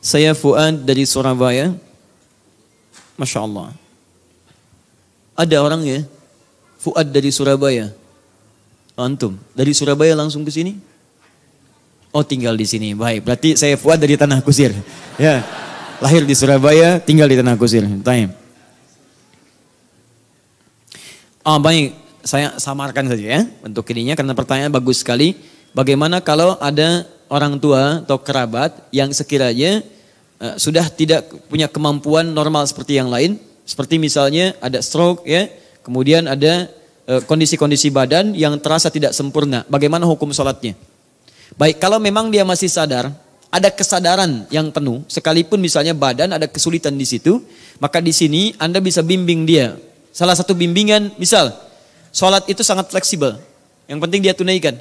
Saya Fuad dari Surabaya. Masya Allah. Ada orang ya, Fuad dari Surabaya. Antum, dari Surabaya langsung ke sini? Oh, tinggal di sini. Baik, berarti saya Fuad dari Tanah Kusir. Ya, lahir di Surabaya, tinggal di Tanah Kusir. Taim. Oh, baik, saya samarkan saja ya untuk ininya karena pertanyaan bagus sekali. Bagaimana kalau ada orang tua atau kerabat yang sekiranya sudah tidak punya kemampuan normal seperti yang lain, seperti misalnya ada stroke ya, kemudian ada kondisi-kondisi badan yang terasa tidak sempurna. Bagaimana hukum sholatnya? Baik, kalau memang dia masih sadar, ada kesadaran yang penuh, sekalipun misalnya badan ada kesulitan di situ, maka di sini Anda bisa bimbing dia. Salah satu bimbingan, misal, sholat itu sangat fleksibel. Yang penting dia tunaikan.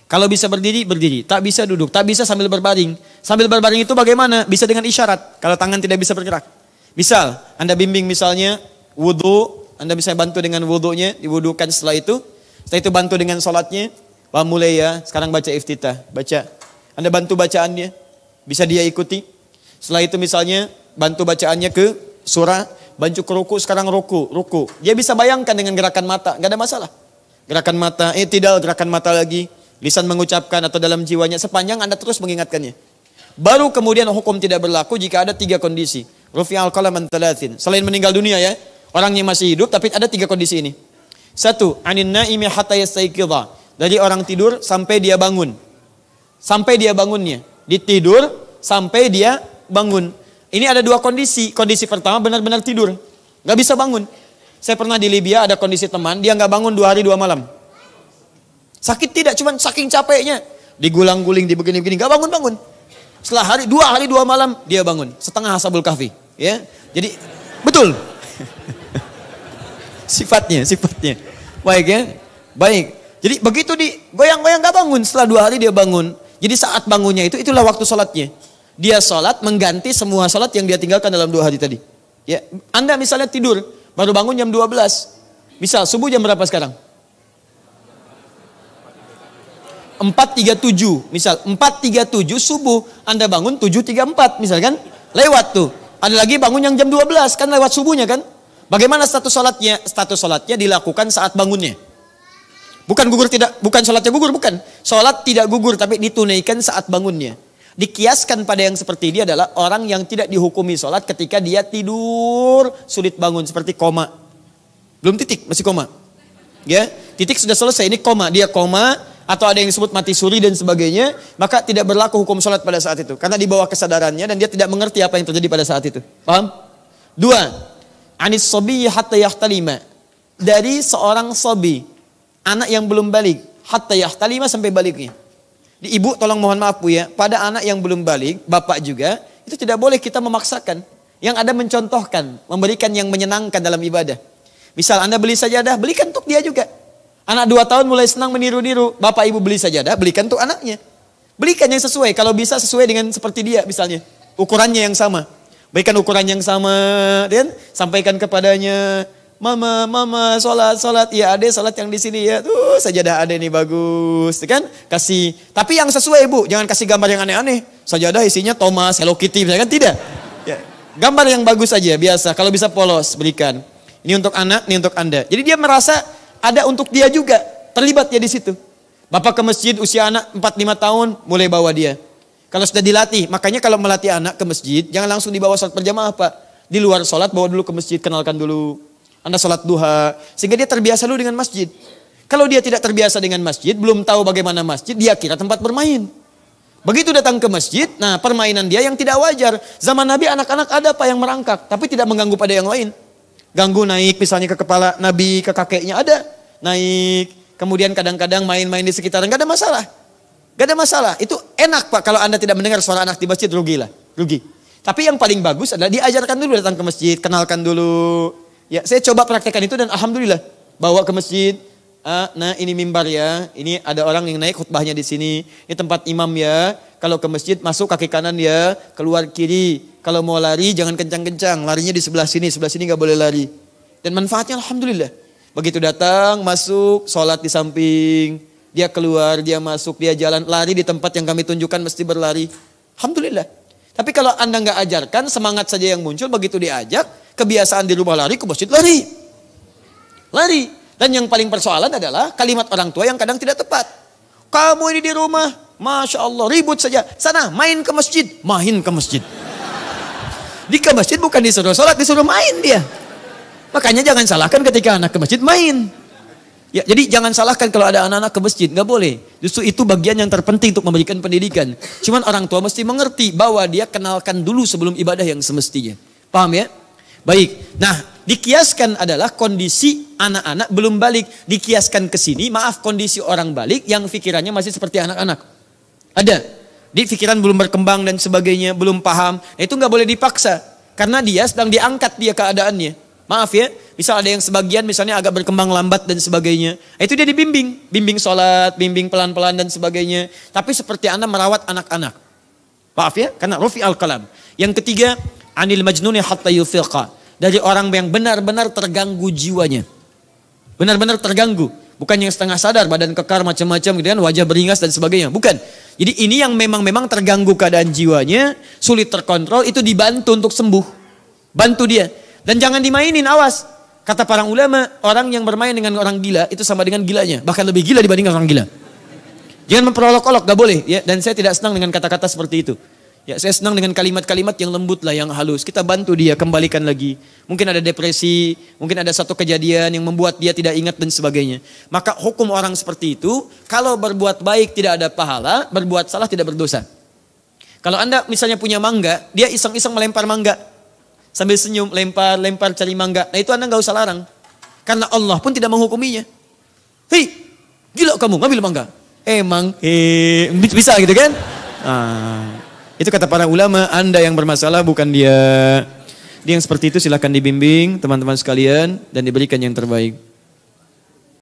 Kalau bisa berdiri, berdiri. Tak bisa duduk, tak bisa sambil berbaring. Sambil berbaring itu bagaimana? Bisa dengan isyarat, kalau tangan tidak bisa bergerak. Misal, Anda bimbing misalnya, wudhu, Anda bisa bantu dengan wudhunya, diwudhukan setelah itu bantu dengan sholatnya. Wah mulai ya, sekarang baca iftitah, baca. Anda bantu bacaannya, bisa dia ikuti. Setelah itu misalnya, bantu bacaannya ke surah, bantu ke ruku, sekarang ruku. Dia bisa bayangkan dengan gerakan mata, gak ada masalah. Gerakan mata, tidak gerakan mata lagi. Lisan mengucapkan atau dalam jiwanya, sepanjang Anda terus mengingatkannya. Baru kemudian hukum tidak berlaku jika ada 3 kondisi. Rufi'al qalam an thalathin. Selain meninggal dunia ya, orangnya masih hidup, tapi ada 3 kondisi ini. 1, anin naimi hatta yastayqidha. Dari orang tidur sampai dia bangun. Sampai dia bangunnya. Ditidur sampai dia bangun. Ini ada 2 kondisi. Kondisi pertama benar-benar tidur. Gak bisa bangun. Saya pernah di Libya ada kondisi teman. Dia gak bangun 2 hari 2 malam. Sakit tidak, cuman saking capeknya. Digulang-guling, dibegini-begini. Gak bangun-bangun. Setelah 2 hari 2 malam dia bangun. Setengah Ashabul Kahfi. Ya, jadi betul. Sifatnya. Baik ya. Baik. Jadi begitu digoyang-goyang gak bangun, setelah 2 hari dia bangun. Jadi saat bangunnya itulah waktu sholatnya. Dia sholat mengganti semua sholat yang dia tinggalkan dalam 2 hari tadi. Ya, Anda misalnya tidur, baru bangun jam 12. Misal subuh jam berapa sekarang? 4.37. Misal 4.37 subuh, Anda bangun 7.34 misalkan. Lewat tuh. Ada lagi bangun yang jam 12, kan lewat subuhnya kan. Bagaimana status sholatnya? Status sholatnya dilakukan saat bangunnya. Bukan sholatnya gugur, bukan. Sholat tidak gugur, tapi ditunaikan saat bangunnya. Dikiaskan pada yang seperti dia adalah orang yang tidak dihukumi sholat ketika dia tidur sulit bangun, seperti koma. Belum titik, masih koma. Ya, titik sudah selesai, ini koma. Dia koma, atau ada yang disebut mati suri dan sebagainya, maka tidak berlaku hukum sholat pada saat itu. Karena di bawah kesadarannya dan dia tidak mengerti apa yang terjadi pada saat itu. Paham? 2. Anis sobi hatta yahtalima. Dari seorang sobi, anak yang belum balik, hatta yahtalima sampai baliknya. Di ibu tolong mohon maaf Bu ya, pada anak yang belum balik, bapak juga, itu tidak boleh kita memaksakan. Yang ada mencontohkan, memberikan yang menyenangkan dalam ibadah. Misal Anda beli sajadah, belikan untuk dia juga. Anak 2 tahun mulai senang meniru-niru, bapak ibu beli sajadah, belikan untuk anaknya. Belikan yang sesuai, kalau bisa sesuai dengan seperti dia misalnya. Ukurannya yang sama. Berikan ukuran yang sama, dan sampaikan kepadanya, Mama, sholat, ya ade sholat yang di sini ya, tuh sajadah ade nih bagus, kan? Kasih, tapi yang sesuai Bu, jangan kasih gambar yang aneh-aneh. Sajadah isinya Thomas, Hello Kitty, kan? Tidak. Ya. Gambar yang bagus aja, biasa. Kalau bisa polos, berikan. Ini untuk anak, ini untuk Anda. Jadi dia merasa ada untuk dia juga, terlibat dia di situ. Bapak ke masjid, usia anak 4-5 tahun, mulai bawa dia. Kalau sudah dilatih, makanya kalau melatih anak ke masjid, jangan langsung dibawa sholat berjamaah Pak. Di luar sholat, bawa dulu ke masjid, kenalkan dulu. Anda sholat duha, sehingga dia terbiasa dulu dengan masjid. Kalau dia tidak terbiasa dengan masjid, belum tahu bagaimana masjid, dia kira tempat bermain. Begitu datang ke masjid, nah permainan dia yang tidak wajar. Zaman Nabi anak-anak ada Pak yang merangkak, tapi tidak mengganggu pada yang lain. Ganggu naik misalnya ke kepala Nabi, ke kakeknya ada. Naik, kemudian kadang-kadang main-main di sekitaran, gak ada masalah. Gak ada masalah, itu enak Pak kalau Anda tidak mendengar suara anak di masjid, rugilah, rugi. Tapi yang paling bagus adalah diajarkan dulu datang ke masjid, kenalkan dulu. Ya, saya coba praktekkan itu dan alhamdulillah bawa ke masjid. Nah, ini mimbar ya. Ini ada orang yang naik khutbahnya di sini. Ini tempat imam ya. Kalau ke masjid masuk kaki kanan ya, keluar kiri. Kalau mau lari jangan kencang-kencang, larinya di sebelah sini nggak boleh lari. Dan manfaatnya alhamdulillah. Begitu datang, masuk, sholat di samping, dia keluar, dia masuk, dia jalan, lari di tempat yang kami tunjukkan mesti berlari. Alhamdulillah. Tapi kalau Anda nggak ajarkan, semangat saja yang muncul, begitu diajak, kebiasaan di rumah lari, ke masjid lari. Lari. Dan yang paling persoalan adalah kalimat orang tua yang kadang tidak tepat. Kamu ini di rumah, Masya Allah, ribut saja. Sana, main ke masjid. Main ke masjid. Di ke masjid bukan disuruh sholat, disuruh main dia. Makanya jangan salahkan ketika anak ke masjid main. Ya, jadi jangan salahkan kalau ada anak-anak ke masjid, nggak boleh. Justru itu bagian yang terpenting untuk memberikan pendidikan. Cuman orang tua mesti mengerti bahwa dia kenalkan dulu sebelum ibadah yang semestinya. Paham ya? Baik. Nah, dikiaskan adalah kondisi anak-anak belum balik. Dikiaskan ke sini, maaf, kondisi orang balik yang pikirannya masih seperti anak-anak. Ada. Di pikiran belum berkembang dan sebagainya, belum paham. Nah, itu nggak boleh dipaksa. Karena dia sedang diangkat dia keadaannya. Maaf ya, misal ada yang sebagian misalnya agak berkembang lambat dan sebagainya. Nah, itu dia dibimbing. Bimbing sholat, bimbing pelan-pelan dan sebagainya. Tapi seperti Anda merawat anak-anak. Maaf ya, karena rufi al-kalam. Yang ketiga, anil majnuni hatta yufiqa. Dari orang yang benar-benar terganggu jiwanya. Benar-benar terganggu. Bukan yang setengah sadar, badan kekar macam-macam gitu kan, wajah beringas dan sebagainya. Bukan. Jadi ini yang memang terganggu keadaan jiwanya, sulit terkontrol, itu dibantu untuk sembuh. Bantu dia. Dan jangan dimainin, awas. Kata para ulama, orang yang bermain dengan orang gila, itu sama dengan gilanya. Bahkan lebih gila dibandingkan orang gila. Jangan memperolok-olok, gak boleh. Ya. Dan saya tidak senang dengan kata-kata seperti itu. Ya, saya senang dengan kalimat-kalimat yang lembut lah, yang halus. Kita bantu dia, kembalikan lagi. Mungkin ada depresi, mungkin ada satu kejadian yang membuat dia tidak ingat dan sebagainya. Maka hukum orang seperti itu, kalau berbuat baik tidak ada pahala, berbuat salah tidak berdosa. Kalau Anda misalnya punya mangga, dia iseng-iseng melempar mangga. Sambil senyum, lempar cari mangga. Nah itu Anda gak usah larang. Karena Allah pun tidak menghukuminya. Hei, gila kamu ngambil mangga. Emang, bisa gitu kan? Itu kata para ulama, Anda yang bermasalah bukan dia. Dia yang seperti itu silahkan dibimbing teman-teman sekalian dan diberikan yang terbaik.